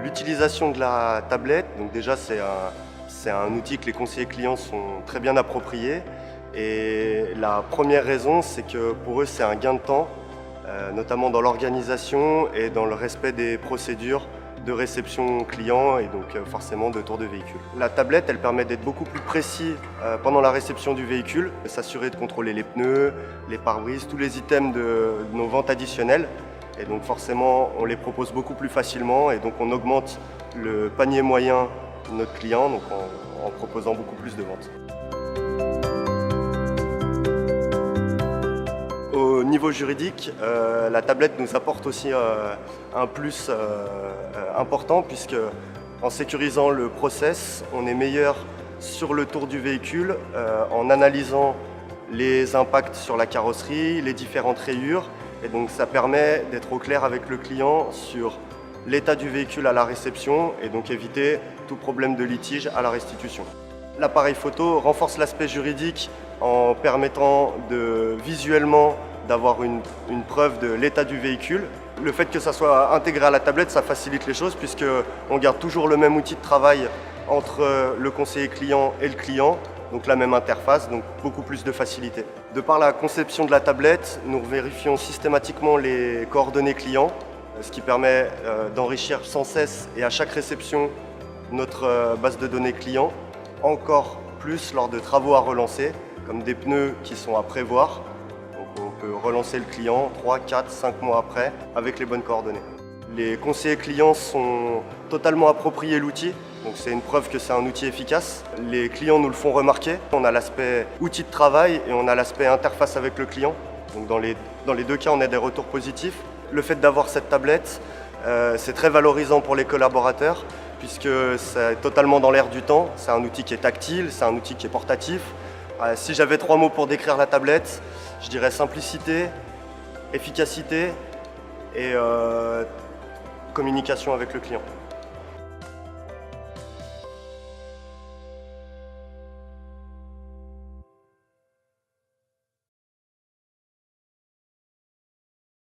L'utilisation de la tablette, donc déjà c'est un outil que les conseillers clients sont très bien appropriés. Et la première raison, c'est que pour eux c'est un gain de temps, notamment dans l'organisation et dans le respect des procédures de réception client et donc forcément de tour de véhicule. La tablette, elle permet d'être beaucoup plus précis pendant la réception du véhicule, de s'assurer de contrôler les pneus, les pare-brises, tous les items de nos ventes additionnelles. Et donc forcément, on les propose beaucoup plus facilement et donc on augmente le panier moyen de notre client donc en proposant beaucoup plus de ventes. Au niveau juridique, la tablette nous apporte aussi un plus important puisque en sécurisant le process, on est meilleur sur le tour du véhicule en analysant les impacts sur la carrosserie, les différentes rayures. Et donc ça permet d'être au clair avec le client sur l'état du véhicule à la réception et donc éviter tout problème de litige à la restitution. L'appareil photo renforce l'aspect juridique en permettant visuellement d'avoir une preuve de l'état du véhicule. Le fait que ça soit intégré à la tablette, ça facilite les choses puisqu'on garde toujours le même outil de travail entre le conseiller client et le client. Donc la même interface, donc beaucoup plus de facilité. De par la conception de la tablette, nous vérifions systématiquement les coordonnées clients, ce qui permet d'enrichir sans cesse et à chaque réception notre base de données client. Encore plus lors de travaux à relancer, comme des pneus qui sont à prévoir. Donc on peut relancer le client 3, 4, 5 mois après avec les bonnes coordonnées. Les conseillers clients sont totalement appropriés l'outil, donc c'est une preuve que c'est un outil efficace. Les clients nous le font remarquer. On a l'aspect outil de travail et on a l'aspect interface avec le client. Donc dans les deux cas, on a des retours positifs. Le fait d'avoir cette tablette, c'est très valorisant pour les collaborateurs puisque c'est totalement dans l'air du temps. C'est un outil qui est tactile, c'est un outil qui est portatif. Si j'avais 3 mots pour décrire la tablette, je dirais simplicité, efficacité et communication avec le client.